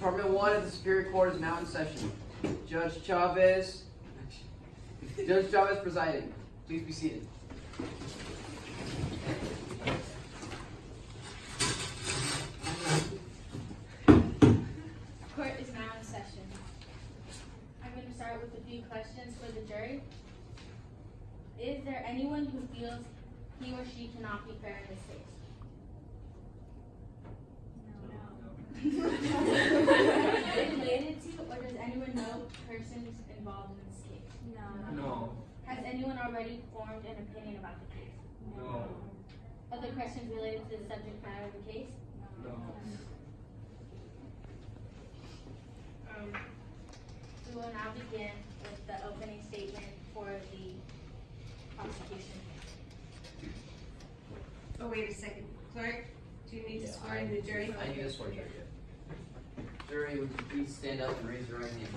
Department 1 of the Superior Court is now in session. Judge Chavez presiding. Please be seated. Court is now in session. I'm going to start with a few questions for the jury. Is there anyone who feels he or she cannot be fair in this case? Is it related to, or does anyone know persons involved in this case? No. Has anyone already formed an opinion about the case? No. Other questions related to the subject matter of the case? No. We will now begin with the opening statement for the prosecution. Oh, wait a second. Clerk, do you need to swear in the jury? I need to swear jury. Jury, would you please stand up and raise your right hand?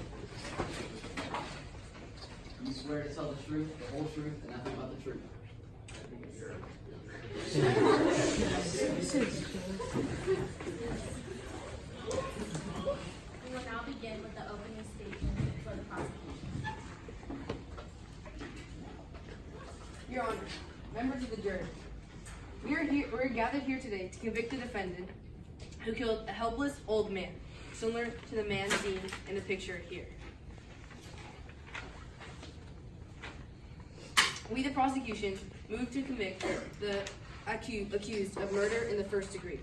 You swear to tell the truth, the whole truth, and nothing but the truth. We will now begin with the opening statement for the prosecution. Your Honor, members of the jury, we're gathered here today to convict the defendant who killed a helpless old man, similar to the man seen in the picture here. We, the prosecution, move to convict the accused of murder in the first degree.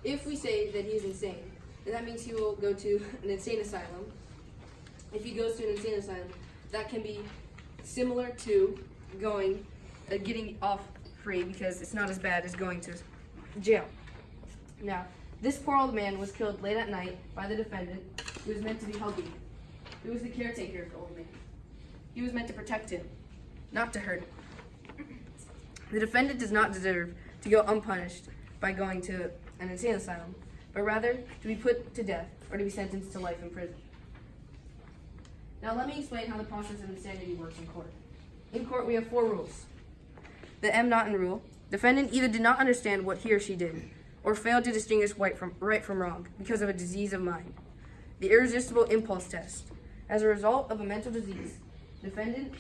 If we say that he is insane, then that means he will go to an insane asylum. If he goes to an insane asylum, that can be similar to getting off free, because it's not as bad as going to jail. Now, this poor old man was killed late at night by the defendant, who was meant to be helping him. He was the caretaker of the old man. He was meant to protect him, not to hurt him. The defendant does not deserve to go unpunished by going to an insane asylum, but rather to be put to death or to be sentenced to life in prison. Now let me explain how the process of insanity works in court. In court, we have 4 rules. The M. Naughton rule: defendant either did not understand what he or she did, or failed to distinguish right from wrong because of a disease of mind. The irresistible impulse test: as a result of a mental disease, defendant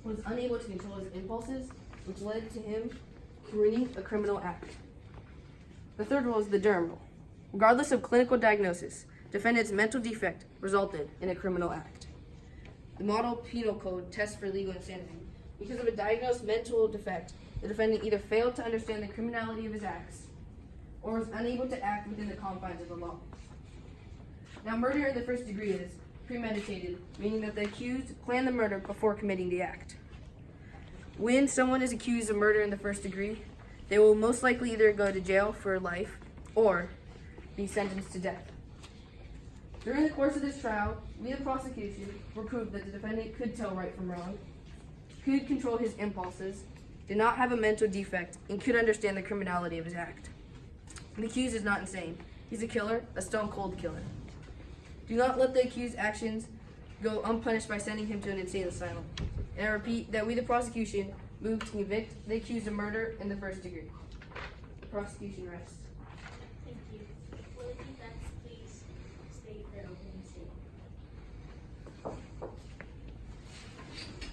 was unable to control his impulses, which led to him committing a criminal act. The third rule is the Durham rule: regardless of clinical diagnosis, defendant's mental defect resulted in a criminal act. The Model Penal Code tests for legal insanity. Because of a diagnosed mental defect, the defendant either failed to understand the criminality of his acts or was unable to act within the confines of the law. Now, murder in the first degree is premeditated, meaning that the accused planned the murder before committing the act. When someone is accused of murder in the first degree, they will most likely either go to jail for life or be sentenced to death. During the course of this trial, we, the prosecution, will prove that the defendant could tell right from wrong, could control his impulses, did not have a mental defect, and could understand the criminality of his act. The accused is not insane. He's a killer, a stone-cold killer. Do not let the accused's actions go unpunished by sending him to an insane asylum. And I repeat that we, the prosecution, move to convict the accused of murder in the first degree. The prosecution rests. Thank you. Will the defense please state their opening statement?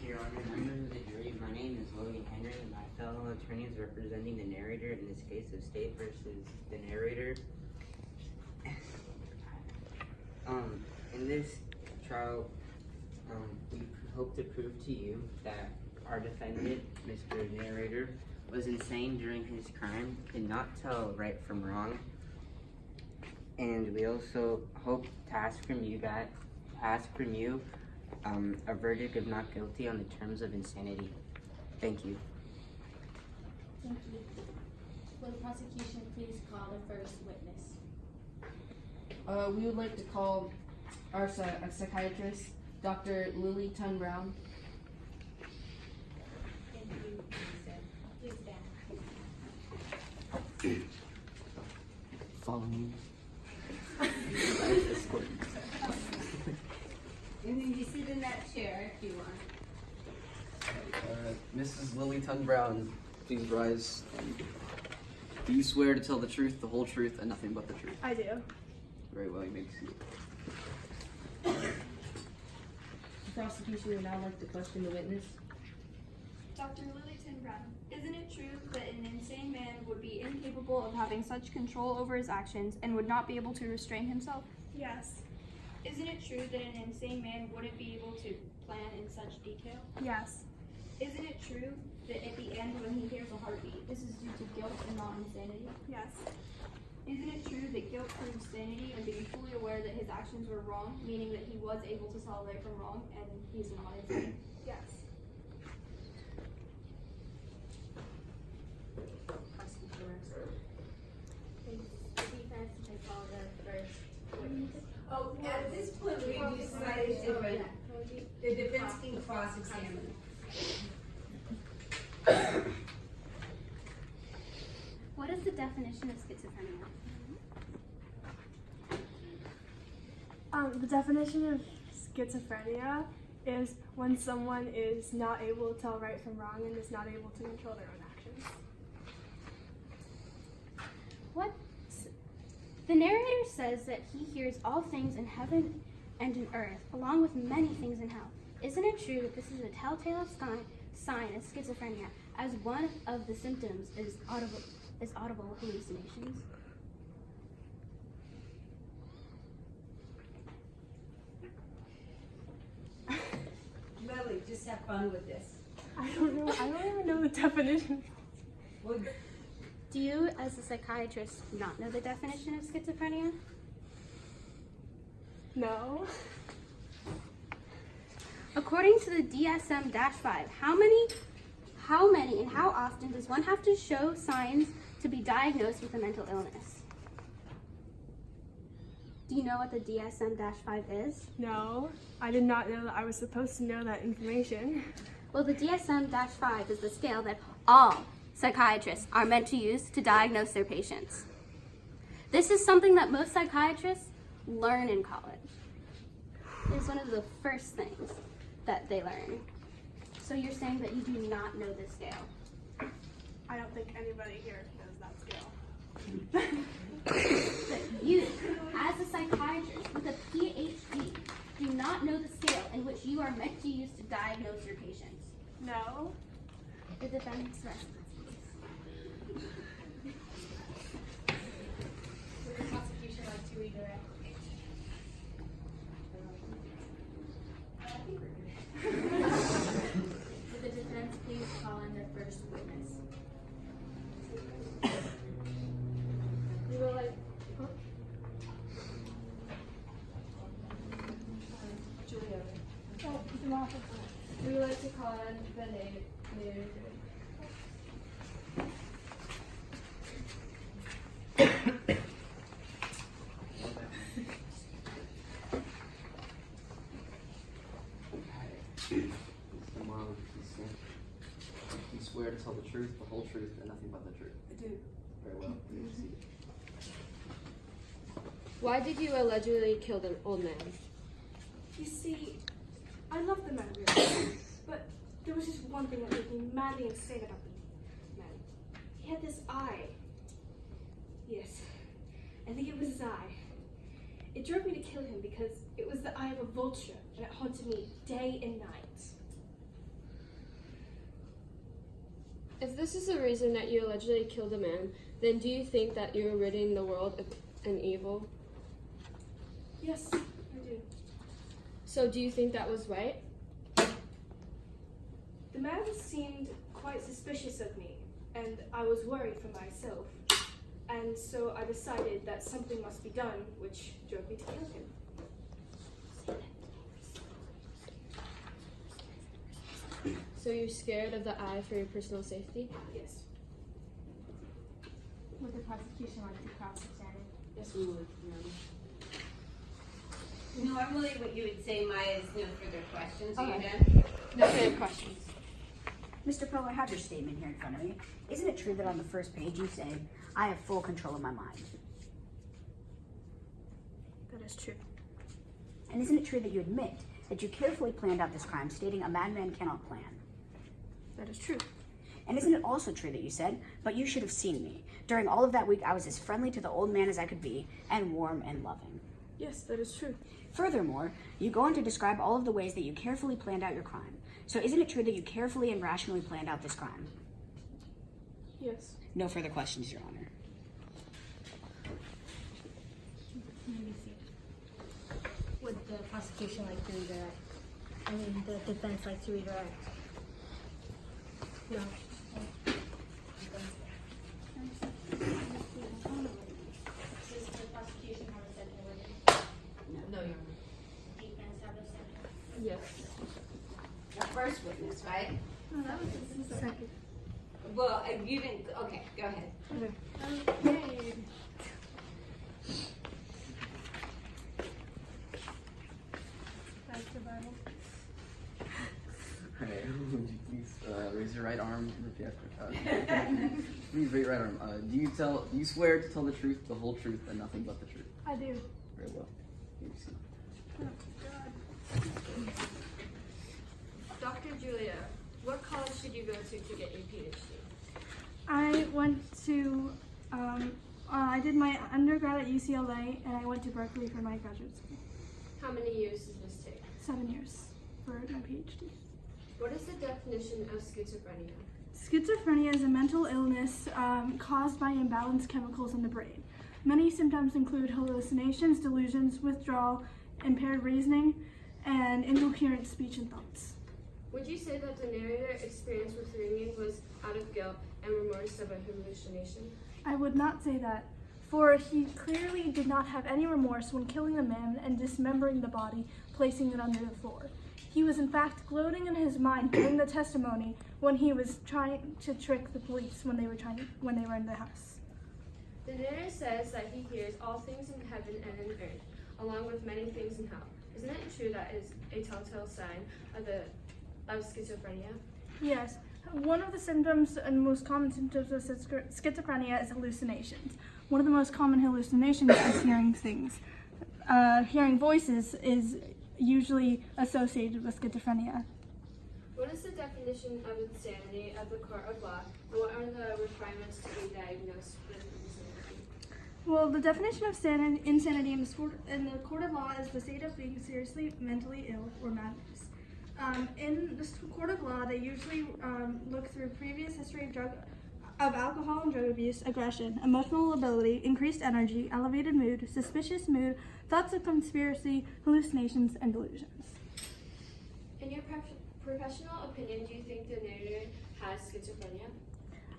Your Honor, members of the jury, my name is Logan Henry, and my fellow attorneys representing the narrator in this case of State versus the narrator. In this trial, we hope to prove to you that our defendant, Mr. Narrator, was insane during his crime, did not tell right from wrong, and we also hope to ask from you a verdict of not guilty on the terms of insanity. Thank you. Thank you. Will the prosecution please call the first witness? We would like to call our psychiatrist, Dr. Lily Tun Brown. Thank you, please stand. Follow me. And then you sit in that chair if you want. Mrs. Lily Tun Brown, please rise. Do you swear to tell the truth, the whole truth, and nothing but the truth? I do. Very well, you may be seated. The prosecution would now like to question the witness. Dr. Lillington Brown, isn't it true that an insane man would be incapable of having such control over his actions and would not be able to restrain himself? Yes. Isn't it true that an insane man wouldn't be able to plan in such detail? Yes. Isn't it true that at the end when he hears a heartbeat, this is due to guilt and not insanity? Yes. Isn't it true that guilt proves sanity and being fully aware that his actions were wrong, meaning that he was able to tell right from wrong and he's not insane? Yes. Oh, at this point, we decided different. The defense can cross-examine. What is the definition of schizophrenia? The definition of schizophrenia is when someone is not able to tell right from wrong and is not able to control their own actions. What? The narrator says that he hears all things in heaven and in earth, along with many things in hell. Isn't it true that this is a telltale sign of schizophrenia, as one of the symptoms is audible hallucinations? Lily, just have fun with this. I don't know. I don't even know the definition. Well, Do you, as a psychiatrist, not know the definition of schizophrenia? No. According to the DSM-5, how many and how often does one have to show signs to be diagnosed with a mental illness? Do you know what the DSM-5 is? No. I did not know that I was supposed to know that information. Well, the DSM-5 is the scale that all psychiatrists are meant to use to diagnose their patients. This is something that most psychiatrists learn in college. It's one of the first things that they learn. So you're saying that you do not know this scale? I don't think anybody here knows that scale. That you, as a psychiatrist with a PhD, do not know the scale in which you are meant to use to diagnose your patients. No. The defense rests. Would the prosecution like to redirect? Would the defense please call in their first witness? We will like. Julia. We would like to call in the narrator. You swear to tell the truth, the whole truth, and nothing but the truth. I do. Very well. You may be seated. Why did you allegedly kill the old man? You see, I love the man really, but there was just one thing that made me madly insane about the man. He had this eye. Yes, I think it was his eye. It drove me to kill him because it was the eye of a vulture, and it haunted me day and night. If this is the reason that you allegedly killed a man, then do you think that you are ridding the world of an evil? Yes, I do. So do you think that was right? The man seemed quite suspicious of me, and I was worried for myself. And so I decided that something must be done, which drove me to kill him. So you're scared of the eye for your personal safety? Yes. Would the prosecution like to cross-examine? Yes, we would. normally what you would say, Maya, is no further questions. Are you Okay. done? No further questions. Mr. Poe, I have your statement here in front of me. Isn't it true that on the first page you say, I have full control of my mind? That is true. And isn't it true that you admit that you carefully planned out this crime, stating a madman cannot plan? That is true. And isn't it also true that you said, but you should have seen me. During all of that week, I was as friendly to the old man as I could be, and warm and loving. Yes, that is true. Furthermore, you go on to describe all of the ways that you carefully planned out your crime. So isn't it true that you carefully and rationally planned out this crime? Yes. No further questions, Your Honor. Would the prosecution like to redirect? I mean, the defense like to redirect? No. Does the prosecution have a second witness? No, Your Honor. Defense have a second? Yes. The first witness, right? No, that was the second. Well, you didn't, okay, go ahead. Okay. That's the Bible. Alright, would you please raise your right arm and repeat after please raise your right arm. Do you swear to tell the truth, the whole truth, and nothing but the truth? I do. Very well. Here you see. Dr. Julia, what college should you go to get your PhD? I went to, I did my undergrad at UCLA and I went to Berkeley for my graduate school. How many years does this take? 7 years for my PhD. What is the definition of schizophrenia? Schizophrenia is a mental illness caused by imbalanced chemicals in the brain. Many symptoms include hallucinations, delusions, withdrawal, impaired reasoning, and incoherent speech and thoughts. Would you say that the narrator experience with ringing was out of guilt and remorse of a hallucination? I would not say that, for he clearly did not have any remorse when killing the man and dismembering the body, placing it under the floor. He was in fact gloating in his mind during the testimony when he was trying to trick the police when they were in the house. The narrator says that he hears all things in heaven and in earth, along with many things in hell. Isn't it true that is a telltale sign of schizophrenia? Yes. One of the symptoms and most common symptoms of schizophrenia is hallucinations. One of the most common hallucinations is hearing things. Hearing voices is usually associated with schizophrenia. What is the definition of insanity of the court of law, and what are the requirements to be diagnosed with insanity? Well, the definition of insanity in the court of law is the state of being seriously mentally ill or madness. In the court of law, they usually look through previous history of alcohol and drug abuse, aggression, emotional ability, increased energy, elevated mood, suspicious mood, thoughts of conspiracy, hallucinations, and delusions. In your professional opinion, do you think the narrator has schizophrenia?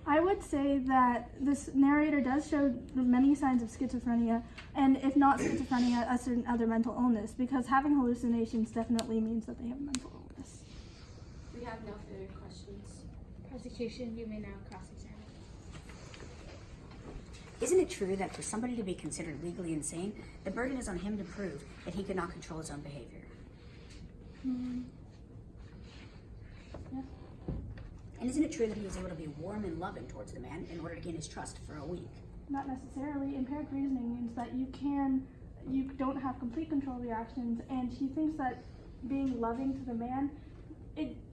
I would say that this narrator does show many signs of schizophrenia, and if not schizophrenia, a certain other mental illness, because having hallucinations definitely means that they have a mental illness. We have no further questions. Prosecution, you may now cross-examine. Isn't it true that for somebody to be considered legally insane, the burden is on him to prove that he could not control his own behavior? Yeah. And isn't it true that he was able to be warm and loving towards the man in order to gain his trust for a week? Not necessarily. Impaired reasoning means that you don't have complete control of your actions, and he thinks that being loving to the man,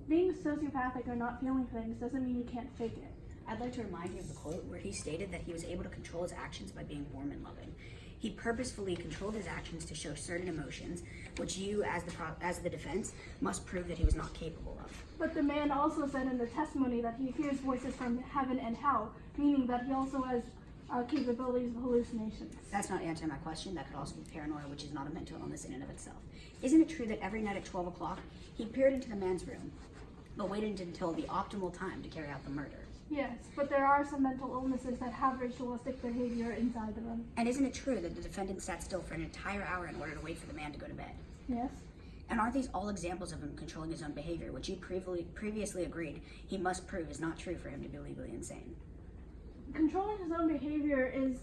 being sociopathic or not feeling things doesn't mean you can't fake it. I'd like to remind you of the quote where he stated that he was able to control his actions by being warm and loving. He purposefully controlled his actions to show certain emotions, which you, as the defense, must prove that he was not capable of. But the man also said in the testimony that he hears voices from heaven and hell, meaning that he also has capabilities of hallucinations. That's not answering my question. That could also be paranoia, which is not a mental illness in and of itself. Isn't it true that every night at 12 o'clock, he peered into the man's room, but waited until the optimal time to carry out the murder? Yes, but there are some mental illnesses that have ritualistic behavior inside of them. And isn't it true that the defendant sat still for an entire hour in order to wait for the man to go to bed? Yes. And aren't these all examples of him controlling his own behavior, which you previously agreed he must prove is not true for him to be legally insane? Controlling his own behavior is,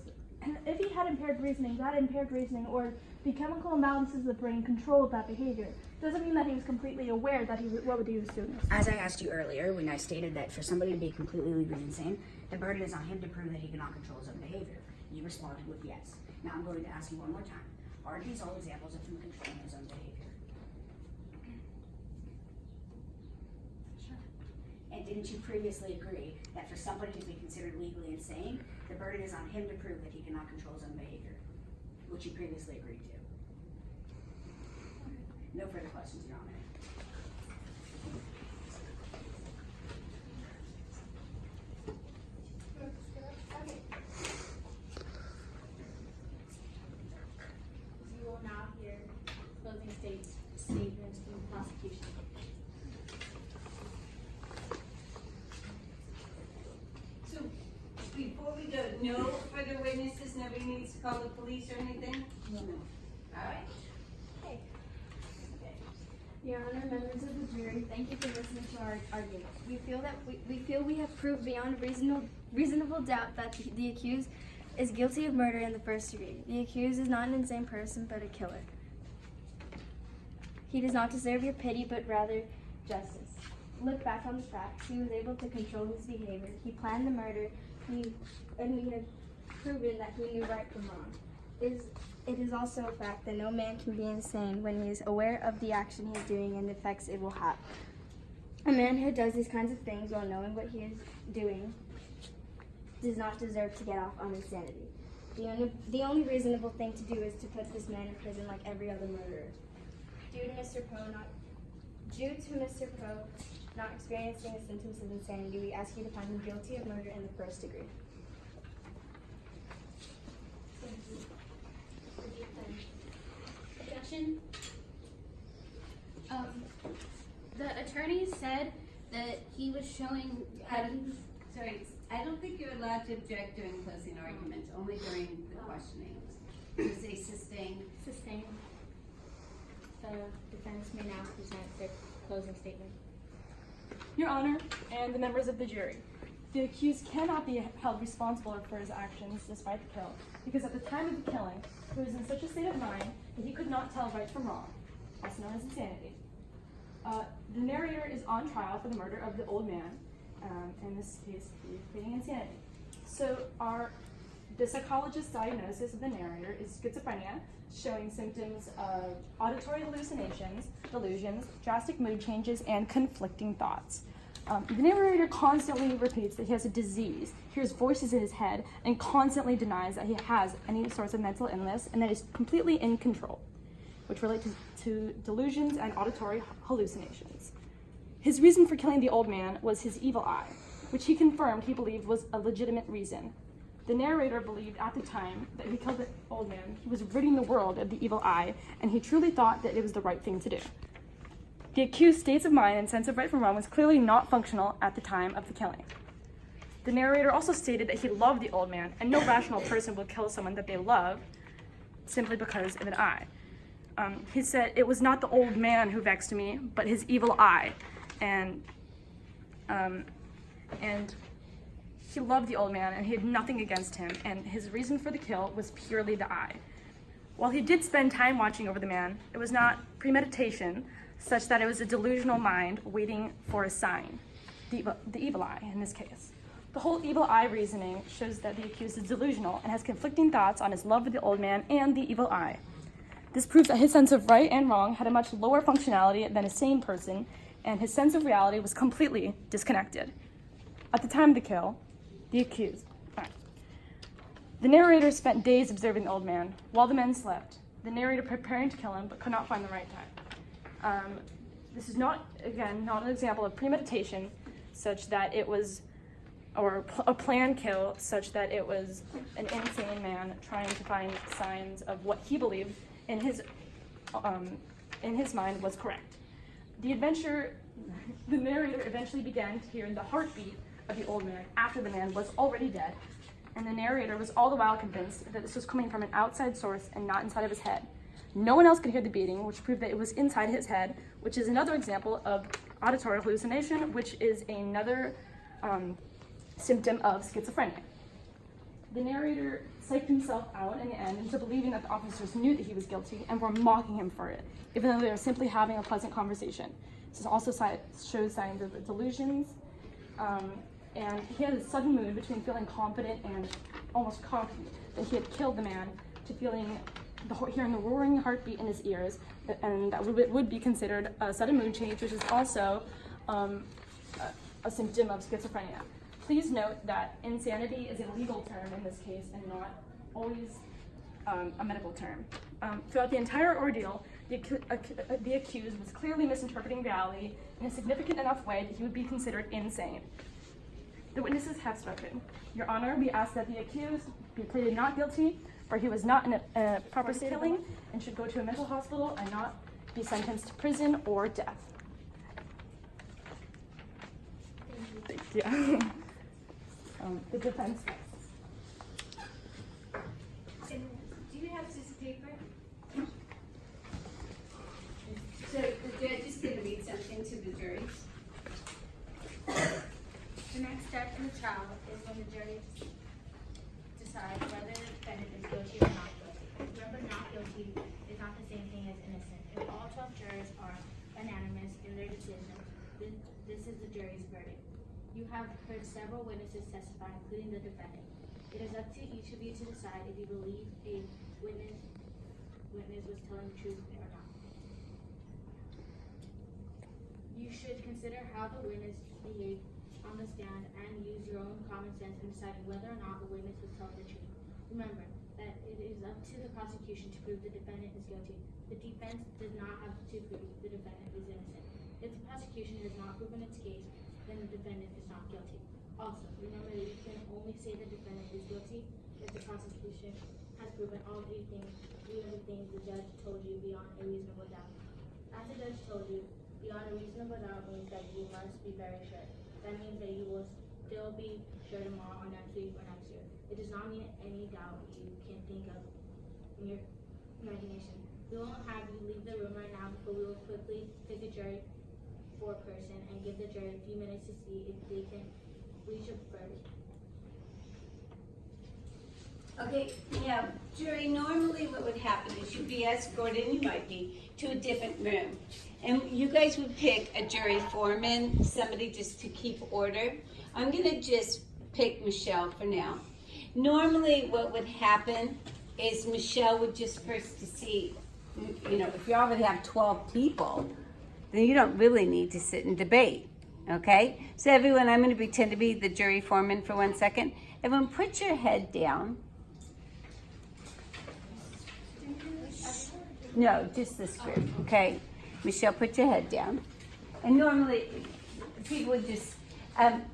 if he had impaired reasoning, that impaired reasoning or the chemical imbalances of the brain controlled that behavior. Doesn't mean that he was completely aware that what he was doing. As I asked you earlier, when I stated that for somebody to be completely legally insane, the burden is on him to prove that he cannot control his own behavior. You responded with yes. Now I'm going to ask you one more time. Are these all examples of him controlling his own behavior? Sure. And didn't you previously agree that for somebody to be considered legally insane, the burden is on him to prove that he cannot control his own behavior, which you previously agreed to? No further questions, Your Honor. You will now hear closing statements from the prosecution. So, before we go, no further witnesses, nobody needs to call the police or anything? No. All right. Your Honor, members of the jury, thank you for listening to our argument. We feel we have proved beyond reasonable doubt that the accused is guilty of murder in the first degree. The accused is not an insane person, but a killer. He does not deserve your pity, but rather justice. Look back on the facts. He was able to control his behavior. He planned the murder, and we have proven that he knew right from wrong. It is also a fact that no man can be insane when he is aware of the action he is doing and the effects it will have. A man who does these kinds of things while knowing what he is doing does not deserve to get off on insanity. The only reasonable thing to do is to put this man in prison like every other murderer. Due to Mr. Poe not experiencing the symptoms of insanity, we ask you to find him guilty of murder in the first degree. Objection. The attorney said that he was showing evidence. Sorry, I don't think you're allowed to object during closing arguments, only during the questioning. You say sustain. Sustained. The defense may now present their closing statement. Your Honor, and the members of the jury, the accused cannot be held responsible for his actions despite the kill, because at the time of the killing, he was in such a state of mind that he could not tell right from wrong, also known as insanity. The narrator is on trial for the murder of the old man, in this case, pleading insanity. So the psychologist's diagnosis of the narrator is schizophrenia, showing symptoms of auditory hallucinations, delusions, drastic mood changes, and conflicting thoughts. The narrator constantly repeats that he has a disease, hears voices in his head, and constantly denies that he has any sorts of mental illness, and that he's completely in control, which relate to delusions and auditory hallucinations. His reason for killing the old man was his evil eye, which he confirmed he believed was a legitimate reason. The narrator believed at the time that he killed the old man, he was ridding the world of the evil eye, and he truly thought that it was the right thing to do. The accused's states of mind and sense of right from wrong was clearly not functional at the time of the killing. The narrator also stated that he loved the old man, and no rational person will kill someone that they love simply because of an eye. He said, "It was not the old man who vexed me, but his evil eye." And he loved the old man, and he had nothing against him, and his reason for the kill was purely the eye. While he did spend time watching over the man, it was not premeditation, such that it was a delusional mind waiting for a sign, the evil eye in this case. The whole evil eye reasoning shows that the accused is delusional and has conflicting thoughts on his love of the old man and the evil eye. This proves that his sense of right and wrong had a much lower functionality than a sane person, and his sense of reality was completely disconnected. At the time of the kill, the narrator spent days observing the old man while the men slept, the narrator preparing to kill him but could not find the right time. This is not an example of premeditation such that it was, or a planned kill such that it was an insane man trying to find signs of what he believed in his mind was correct. The narrator eventually began to hear the heartbeat of the old man after the man was already dead, and the narrator was all the while convinced that this was coming from an outside source and not inside of his head. No one else could hear the beating, which proved that it was inside his head, which is another example of auditory hallucination, which is another symptom of schizophrenia. The narrator psyched himself out in the end into believing that the officers knew that he was guilty and were mocking him for it, even though they were simply having a pleasant conversation. This also shows signs of delusions, and he had a sudden mood between feeling confident and almost cocky that he had killed the man to hearing the roaring heartbeat in his ears, and that would be considered a sudden mood change, which is also a symptom of schizophrenia. Please note that insanity is a legal term in this case and not always a medical term. Throughout the entire ordeal, the accused was clearly misinterpreting reality in a significant enough way that he would be considered insane. The witnesses have spoken. Your Honor, we ask that the accused be pleaded not guilty, for he was not in a proper state of killing and should go to a mental hospital and not be sentenced to prison or death. Thank you. The defense. Do you have this paper? So the judge is going to read something to the jury. The next step in the trial is when the jury decides whether the defendant is guilty or not guilty. Remember, not guilty is not the same thing as innocent. If all 12 jurors are unanimous in their decision, then this is the jury's verdict. You have heard several witnesses testify, including the defendant. It is up to each of you to decide if you believe a witness was telling the truth or not. You should consider how the witness behaved on the stand and use your own common sense in deciding whether or not the witness was telling the truth. Remember that it is up to the prosecution to prove the defendant is guilty. The defense does not have to prove the defendant is innocent. If the prosecution has not proven its case, then the defendant is not guilty. Also, remember that you can only say the defendant is guilty if the prosecution has proven all three of the things the judge told you beyond a reasonable doubt. As the judge told you, beyond a reasonable doubt means that you must be very sure. That means that you will still be sure tomorrow or next week or next year. It does not mean any doubt you can think of in your imagination. We won't have you leave the room right now, but we will quickly pick a jury for a person and give the jury a few minutes to see if they can reach a verdict. Okay, now, jury, normally what would happen is you'd be escorted, and you might be, to a different room. And you guys would pick a jury foreman, somebody just to keep order. I'm gonna just pick Michelle for now. Normally what would happen is Michelle would just first to see, if you already have 12 people, then you don't really need to sit and debate, okay? So everyone, I'm gonna pretend to be the jury foreman for 1 second. Everyone put your head down. No, just this group, okay? Michelle, put your head down. And normally, people would just,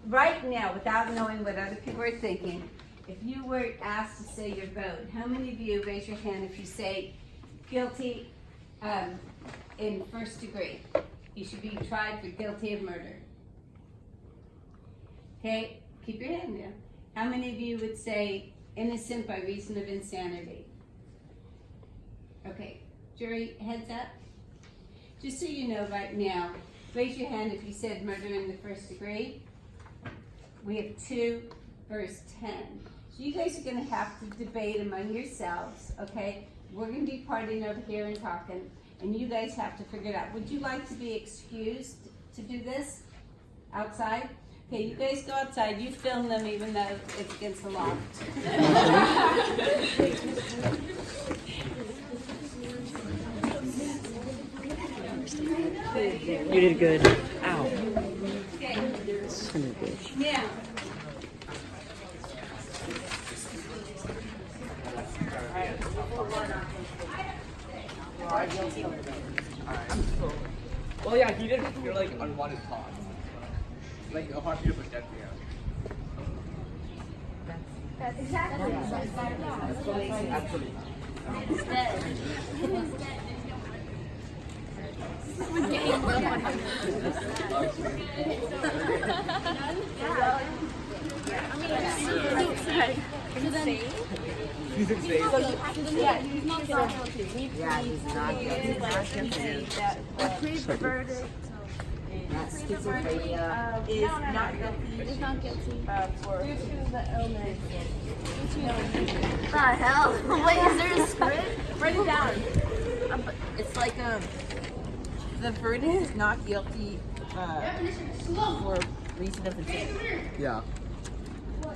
right now, without knowing what other people are thinking, if you were asked to say your vote, how many of you, raise your hand if you say guilty in first degree? You should be tried for guilty of murder. Okay, keep your hand down. How many of you would say innocent by reason of insanity? Okay, jury, heads up. Just so you know right now, raise your hand if you said murder in the first degree. We have 2 verse 10. So you guys are going to have to debate among yourselves, okay? We're going to be partying over here and talking, and you guys have to figure it out. Would you like to be excused to do this outside? Okay, you guys go outside. You film them even though it's against the law. You did good. Ow. Okay. Son of a bitch. Now. Well, yeah, he didn't feel like unwanted thoughts. Like, a hard to protect me out. That's exactly. Absolutely. He's insane. Yeah, he's not guilty. Yeah, he's not guilty. He's not guilty. Approve the verdict. Schizophrenia Is not guilty. Is not guilty. Due to the illness. The hell? Wait, is there a script? Write it down. It's like the verdict is not guilty for reason of insanity. Yeah.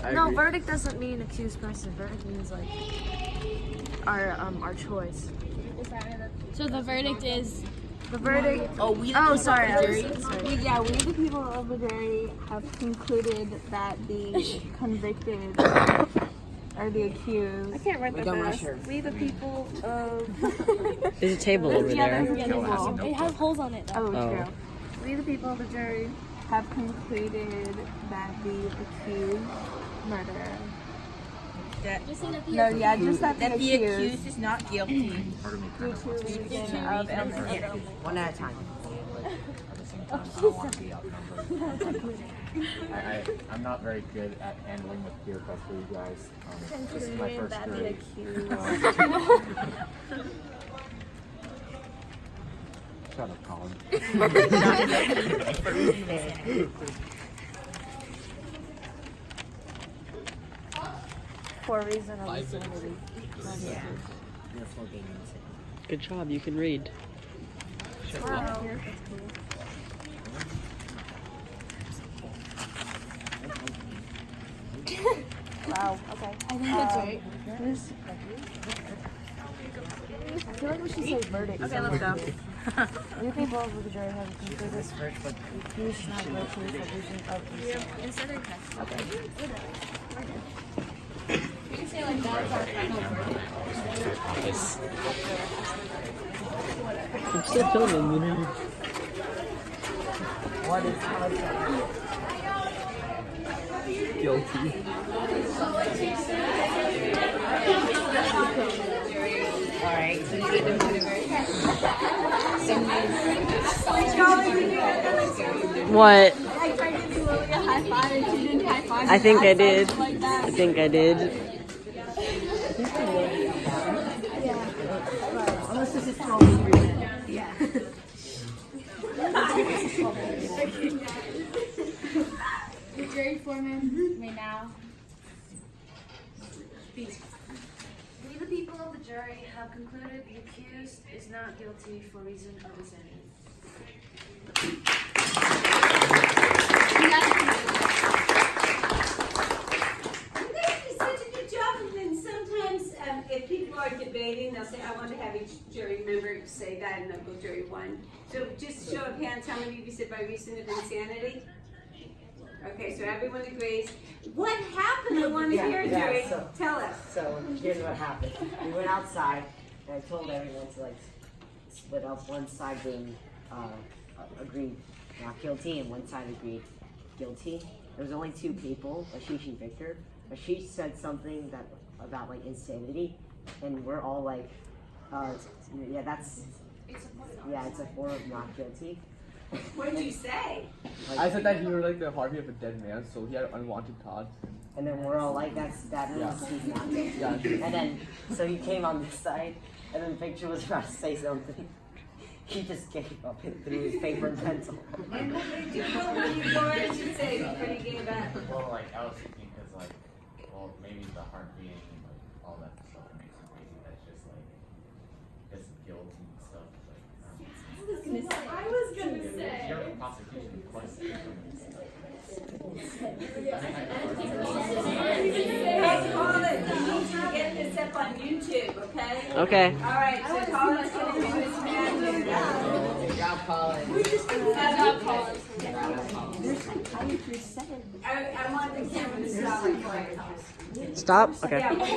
I No, agree. verdict doesn't mean accused person. Verdict means like our choice. So the verdict is The verdict. Oh, we Oh, sorry. jury. We the people of the jury have concluded that the convicted are the accused. I can't write We that got my fast. shirt. We the people of. There's a table over there. It has holes on it. Though. Oh, true. We the people of the jury. Have concluded that the accused murderer. Just say that the No, yeah, just that that the accused is not guilty. due to reason of illness. One at a time. I'm not very good at handling with peer pressure, you guys. This is my first jury. Shut up, Colin. For reason of insanity. Yeah. Good job, you can read. Wow. Wow, okay. I think that's right. I feel like we should say verdict. Okay, let's go. You people of the jury have concluded this verdict. You should not go to the vision of insanity. Instead of text. Okay. You can say like that's our final verdict. I'm still filming, you know. What is guilty? Alright, so you them to the What? I tried to do a high five and she didn't high five. I think I did. Like that. I think I did. Unless this is 12 Yeah. The jury foreman may now speak. We, the people of the jury, have concluded the accused is not guilty for reason of insanity. You guys do such a good job, and then sometimes if people are debating, they'll say, I want to have each jury member say that, and they'll go jury one. So just show of hands, how many of you said by reason of insanity? Okay, so everyone agrees. What happened? I want to hear, jury. Tell us. So here's what happened. We went outside and I told everyone to like split up, one side being agreed not guilty and one side agreed guilty. There was only two people, Ashish and Victor. Ashish said something that about like insanity, and we're all like, yeah, that's it's a form of not guilty. What did you say? I said that you were like the heartbeat of a dead man, so he had unwanted thoughts. And then we're all like, that means he's not guilty. Yeah. And then, so he came on this side, and then Victor was about to say something. He just gave up and threw his paper and pencil. And what did you say before you gave up? Well, like, I was thinking, because, like, well, maybe the heartbeat and, like, all that stuff makes him crazy. That's just, like, his guilt and stuff. Like, I was gonna say. You're a prosecution question. Hey, Colin, you need to get this up on YouTube, okay? Okay. All right, so Colin's gonna do his magic. Good job, Colin. Good job, Colin. I want the camera to stop recording. Stop? Okay. Yeah.